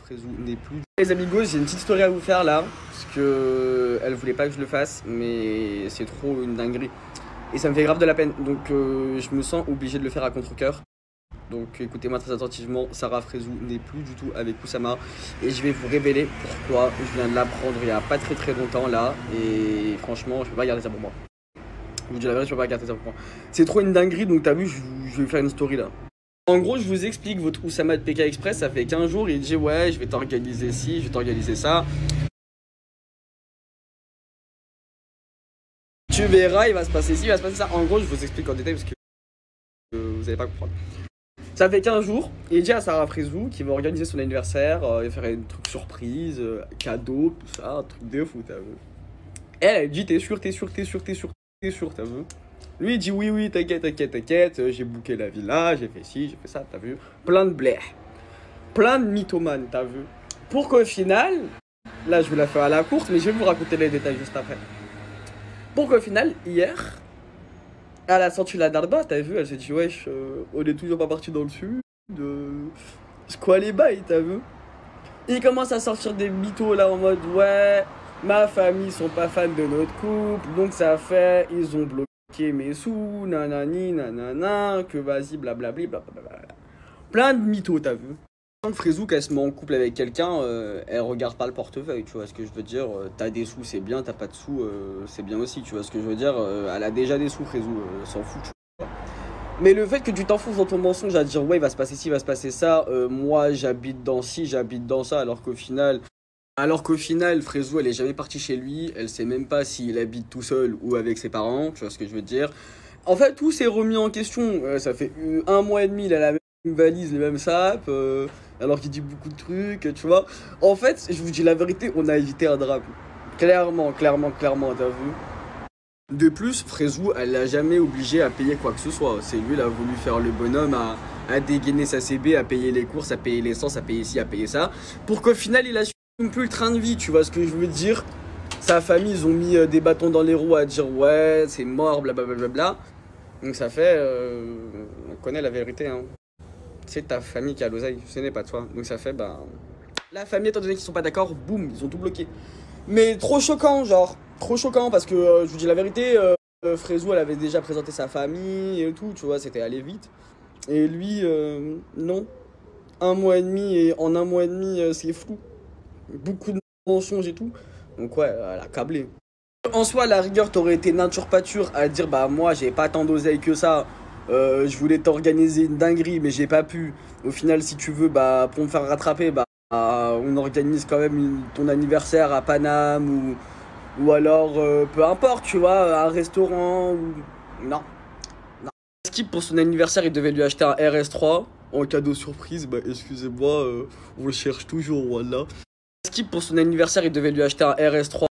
Frézou n'est plus. Les amigos, j'ai une petite story à vous faire là, parce que elle voulait pas que je le fasse, mais c'est trop une dinguerie. Et ça me fait grave de la peine, donc je me sens obligé de le faire à contre-cœur. Donc écoutez-moi très attentivement, Sarah Frézou n'est plus du tout avec Oussama. Et je vais vous révéler pourquoi. Je viens de l'apprendre il y a pas très longtemps là. Et franchement, je peux pas garder ça pour moi. Je vous dis la vérité, je peux pas garder ça pour moi. C'est trop une dinguerie, donc t'as vu, je vais faire une story là. En gros, je vous explique, votre Oussama de PK Express, ça fait 15 jours, il dit ouais, je vais t'organiser ci, je vais t'organiser ça. Tu verras, il va se passer ci, il va se passer ça. En gros, je vous explique en détail parce que vous allez pas comprendre. Ça fait 15 jours, il dit à Sarah Frézou qu'il va organiser son anniversaire, il va faire un truc surprise, cadeau, tout ça, un truc de fou, t'as vu. Elle dit t'es sûr, t'as vu. Lui il dit oui, t'inquiète, j'ai booké la villa, j'ai fait ci, j'ai fait ça, t'as vu. Plein de blé, plein de mythomanes, t'as vu. Pour qu'au final, là je vais la faire à la courte, mais je vais vous raconter les détails juste après. Pour qu'au final, hier, elle a senti la darba, t'as vu, elle s'est dit wesh, on est toujours pas parti dans le sud, c'est quoi les bails, t'as vu. Il commence à sortir des mythos là en mode ouais, ma famille sont pas fans de notre couple, donc ça fait, ils ont bloqué mes sous, nanani, nanana, que vas-y, blablabli, blablabla. Plein de mythos, t'as vu. Quand Frézou, qu'elle se met en couple avec quelqu'un, elle regarde pas le portefeuille, tu vois ce que je veux dire. T'as des sous, c'est bien, t'as pas de sous, c'est bien aussi, tu vois ce que je veux dire. Elle a déjà des sous, Frézou, s'en fout, tu vois. Mais le fait que tu t'enfonces dans ton mensonge à dire ouais, il va se passer ci, il va se passer ça, moi j'habite dans ci, j'habite dans ça, alors qu'au final, Frézou, elle est jamais partie chez lui, elle sait même pas s'il habite tout seul ou avec ses parents, tu vois ce que je veux dire. En fait, tout s'est remis en question, ça fait 1 mois et demi, il a la même valise, les mêmes sapes, alors qu'il dit beaucoup de trucs, tu vois. En fait, je vous dis la vérité, on a évité un drame. Clairement, t'as vu. De plus, Frézou, elle l'a jamais obligé à payer quoi que ce soit. C'est lui, il a voulu faire le bonhomme à dégainer sa CB, à payer les courses, à payer l'essence, à payer ci, à payer ça. Pour qu'au final, il assume plus le train de vie, tu vois ce que je veux dire. Sa famille, ils ont mis des bâtons dans les roues à dire ouais, c'est mort, blablabla. Donc ça fait... on connaît la vérité, hein. C'est ta famille qui a l'oseille, ce n'est pas toi. Donc ça fait, bah... La famille, étant donné qu'ils sont pas d'accord, boum, ils ont tout bloqué. Mais trop choquant, genre. Trop choquant, parce que, je vous dis la vérité, Frézou, elle avait déjà présenté sa famille et tout, tu vois, c'était allé vite. Et lui, non. 1 mois et demi, et en 1 mois et demi, c'est flou. Beaucoup de mensonges et tout. Donc ouais, elle a câblé. En soi, la rigueur, t'aurais été nature pâture à dire, bah moi, j'ai pas tant d'oseille que ça. Je voulais t'organiser une dinguerie, mais j'ai pas pu. Au final, si tu veux, bah, pour me faire rattraper, bah, on organise quand même ton anniversaire à Paname ou alors, peu importe, tu vois, un restaurant ou... Non. Skip, pour son anniversaire, il devait lui acheter un RS3 en cadeau surprise. Bah, excusez-moi, on le cherche toujours, voilà. Skip, pour son anniversaire, il devait lui acheter un RS3.